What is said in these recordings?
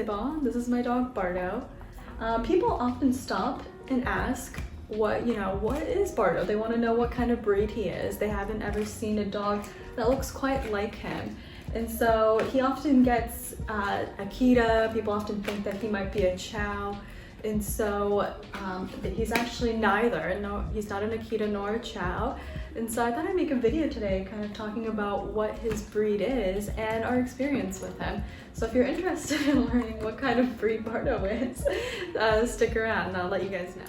c'est bon. This is my dog Bardot. People often stop and ask what is Bardot? They want to know what kind of breed he is. They haven't ever seen a dog that looks quite like him. And so he often gets Akita. People often think that he might be a Chow. And so he's actually neither. No, he's not an Akita nor a Chow. And so I thought I'd make a video today kind of talking about what his breed is and our experience with him. So if you're interested in learning what kind of breed Bardot is, stick around and I'll let you guys know.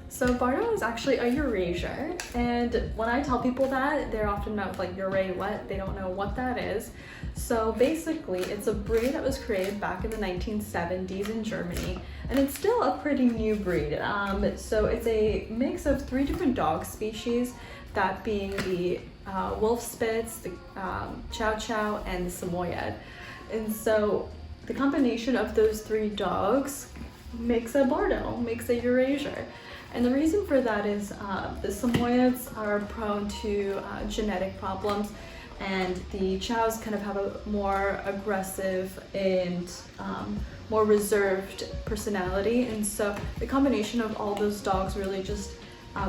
So Bardot is actually a Eurasier, and when I tell people that, they're often not like, Euray what? They don't know what that is. So basically, it's a breed that was created back in the 1970s in Germany, and it's still a pretty new breed. So it's a mix of 3 different dog species, that being the Wolf Spitz, the Chow Chow, and the Samoyed. And so the combination of those 3 dogs makes a Bardot, makes a Eurasier. And the reason for that is the Samoyeds are prone to genetic problems, and the Chows kind of have a more aggressive and more reserved personality. And so the combination of all those dogs really just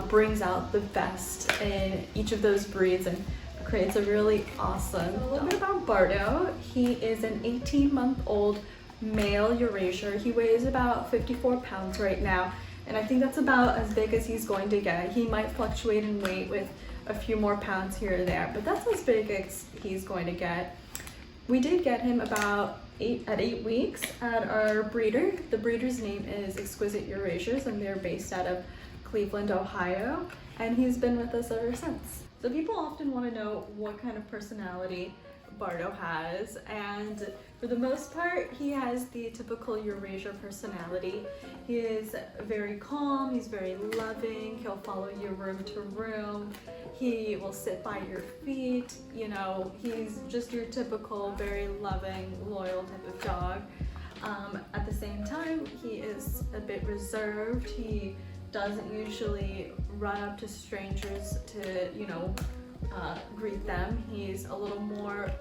brings out the best in each of those breeds and creates a really awesome dog. A little bit about Bardot. He is an 18-month-old male Eurasier. He weighs about 54 pounds right now. And I think that's about as big as he's going to get. He might fluctuate in weight with a few more pounds here or there, but that's as big as he's going to get. We did get him about 8 weeks at our breeder. The breeder's name is Exquisite Eurasiers, and they're based out of Cleveland, Ohio, and he's been with us ever since. So people often want to know what kind of personality Bardot has, and for the most part, he has the typical Eurasier personality. He is very calm, he's very loving, he'll follow you room to room, he will sit by your feet, you know, he's just your typical, very loving, loyal type of dog. At the same time, he is a bit reserved. He doesn't usually run up to strangers to, greet them. He's a little more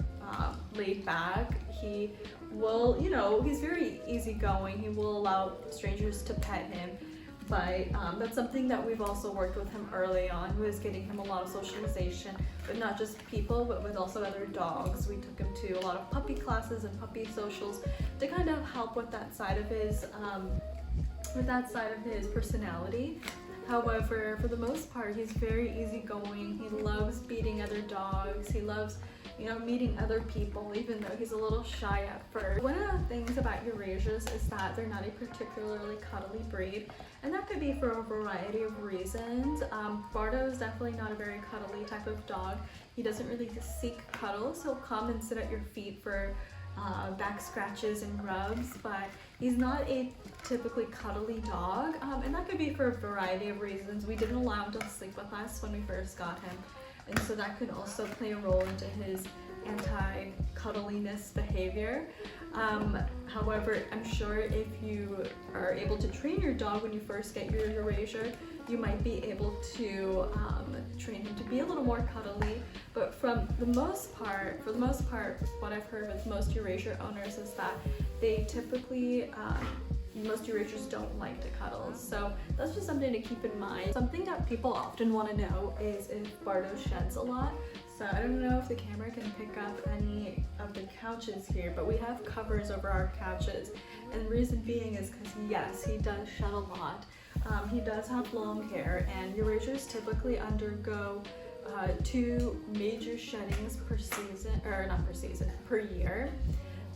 laid back. He will, he's very easygoing. He will allow strangers to pet him, but that's something that we've also worked with him early on, was getting him a lot of socialization, but not just people, but with also other dogs. We took him to a lot of puppy classes and puppy socials to kind of help with that side of his personality. However, for the most part, he's very easygoing. He loves beating other dogs. He loves, meeting other people, even though he's a little shy at first. One of the things about Eurasiers is that they're not a particularly cuddly breed, and that could be for a variety of reasons. Bardot is definitely not a very cuddly type of dog. He doesn't really seek cuddles. He'll come and sit at your feet for back scratches and rubs, but he's not a typically cuddly dog, and that could be for a variety of reasons. We didn't allow him to sleep with us when we first got him, and so that could also play a role into his anti-cuddliness behavior. However, I'm sure if you are able to train your dog when you first get your Eurasier, you might be able to train him to be a little more cuddly. But for the most part, what I've heard with most Eurasier owners is that they typically, most Eurasiers don't like to cuddle. So that's just something to keep in mind. Something that people often want to know is if Bardot sheds a lot. So I don't know if the camera can pick up any of the couches here, but we have covers over our couches. And the reason being is because, yes, he does shed a lot. He does have long hair, and Eurasiers typically undergo 2 major sheddings per year.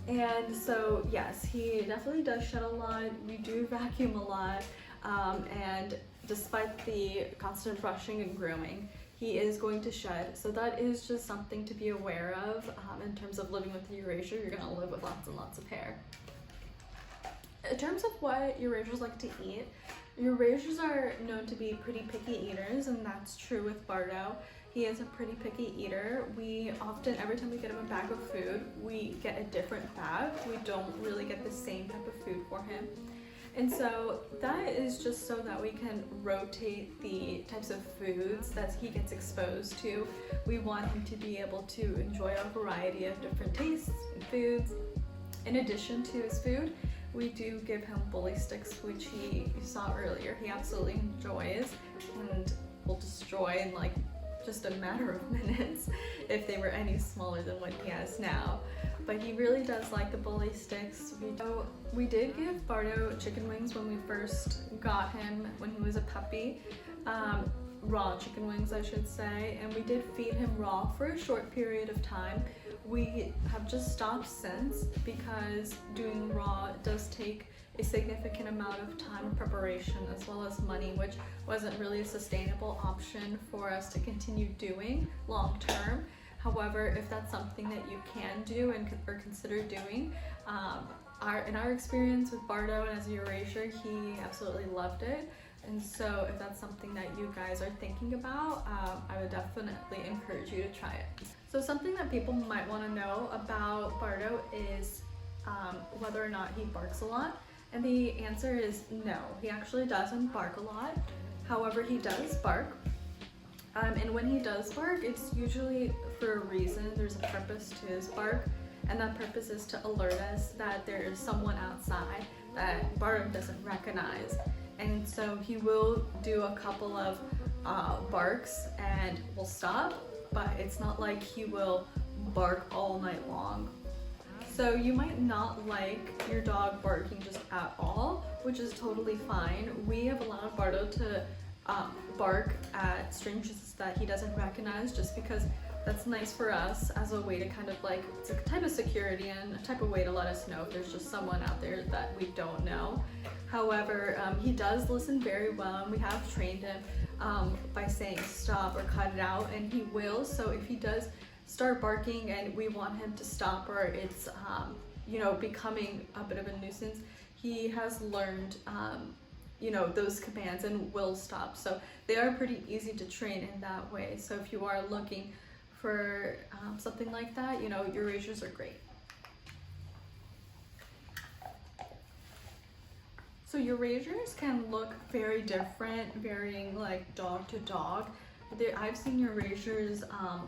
And so, yes, he definitely does shed a lot. We do vacuum a lot, and despite the constant brushing and grooming, he is going to shed. So that is just something to be aware of. In terms of living with the Eurasier, you're going to live with lots and lots of hair. In terms of what Eurasiers like to eat, Eurasiers are known to be pretty picky eaters, and that's true with Bardot. He is a pretty picky eater. We often, every time we get him a bag of food, we get a different bag. We don't really get the same type of food for him. And so that is just so that we can rotate the types of foods that he gets exposed to. We want him to be able to enjoy a variety of different tastes and foods. In addition to his food, we do give him bully sticks, which you saw earlier, he absolutely enjoys and will destroy in like just a matter of minutes if they were any smaller than what he has now. But he really does like the bully sticks. We did give Bardot chicken wings when we first got him when he was a puppy. Raw chicken wings, I should say, and we did feed him raw for a short period of time. We have just stopped since because doing raw does take a significant amount of time and preparation as well as money, which wasn't really a sustainable option for us to continue doing long term. However, if that's something that you can do or consider doing, in our experience with Bardot and as a Eurasier, he absolutely loved it. And so if that's something that you guys are thinking about, I would definitely encourage you to try it. So something that people might want to know about Bardot is whether or not he barks a lot. And the answer is no, he actually doesn't bark a lot. However, he does bark. And when he does bark, it's usually for a reason. There's a purpose to his bark, and that purpose is to alert us that there is someone outside that Bardot doesn't recognize. And so he will do a couple of barks and will stop, but it's not like he will bark all night long. So you might not like your dog barking just at all, which is totally fine. We have allowed Bardot to bark at strangers that he doesn't recognize just because that's nice for us as a way to kind of like, it's a type of security and a type of way to let us know if there's just someone out there that we don't know. However, he does listen very well, and we have trained him by saying stop or cut it out, and he will. So if he does start barking and we want him to stop, or it's becoming a bit of a nuisance, he has learned those commands and will stop. So they are pretty easy to train in that way. So if you are looking for something like that, Eurasiers are great. So Eurasiers can look very different, varying like dog to dog. I've seen Eurasiers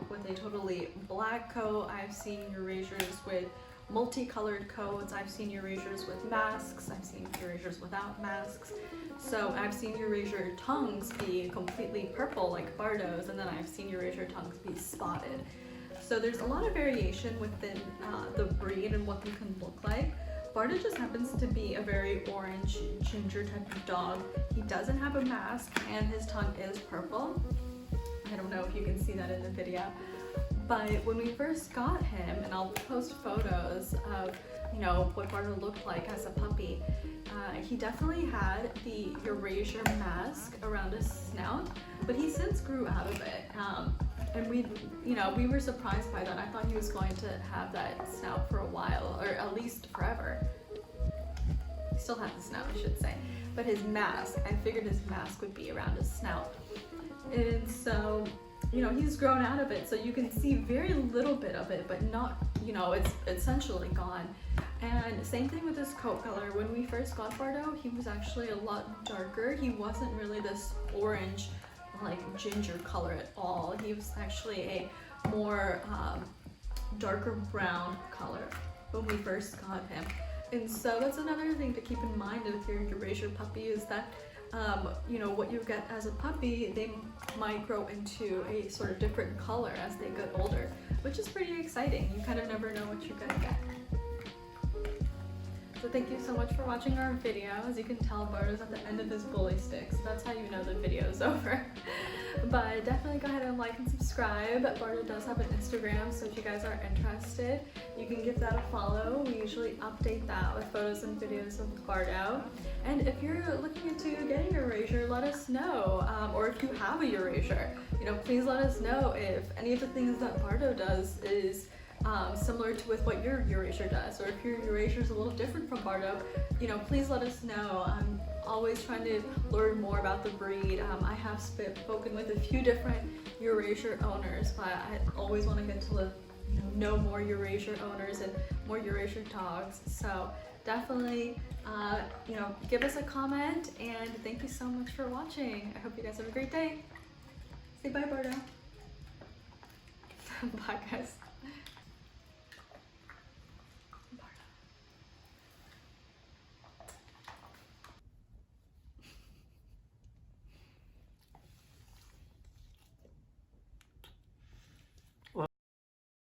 with a totally black coat. I've seen Eurasiers with multicolored coats. I've seen Eurasiers with masks. I've seen Eurasiers without masks. So I've seen Eurasier tongues be completely purple like Bardot's, and then I've seen Eurasier tongues be spotted. So there's a lot of variation within the breed and what they can look like. Bardot just happens to be a very orange ginger type of dog. He doesn't have a mask and his tongue is purple. I don't know if you can see that in the video, but when we first got him, and I'll post photos of what Bardot looked like as a puppy, he definitely had the Eurasier mask around his snout, but he since grew out of it. And we were surprised by that. I thought he was going to have that snout for a while, or at least forever. He still had the snout, I should say. But his mask, I figured his mask would be around his snout. And so, he's grown out of it. So you can see very little bit of it, but not, it's essentially gone. And same thing with his coat color. When we first got Bardot, he was actually a lot darker. He wasn't really this orange, like ginger color at all. He was actually a more darker brown color when we first got him. And so that's another thing to keep in mind with your Eurasier puppy is that what you get as a puppy, they might grow into a sort of different color as they get older, which is pretty exciting. You kind of never know what you're gonna get. So thank you so much for watching our video. As you can tell, Bardot's at the end of his bully stick, so that's how you know the video is over. But definitely go ahead and like and subscribe. Bardot does have an Instagram, so if you guys are interested, you can give that a follow. We usually update that with photos and videos of Bardot. And if you're looking into getting a Eurasier, let us know. Or if you have a Eurasier, please let us know if any of the things that Bardot does is similar to with what your Eurasier does, or if your Eurasier is a little different from Bardot, please let us know. I'm always trying to learn more about the breed. I have spoken with a few different Eurasier owners, but I always want to get to know more Eurasier owners and more Eurasier dogs. So definitely, give us a comment, and thank you so much for watching. I hope you guys have a great day. Say bye, Bardot. Bye, guys.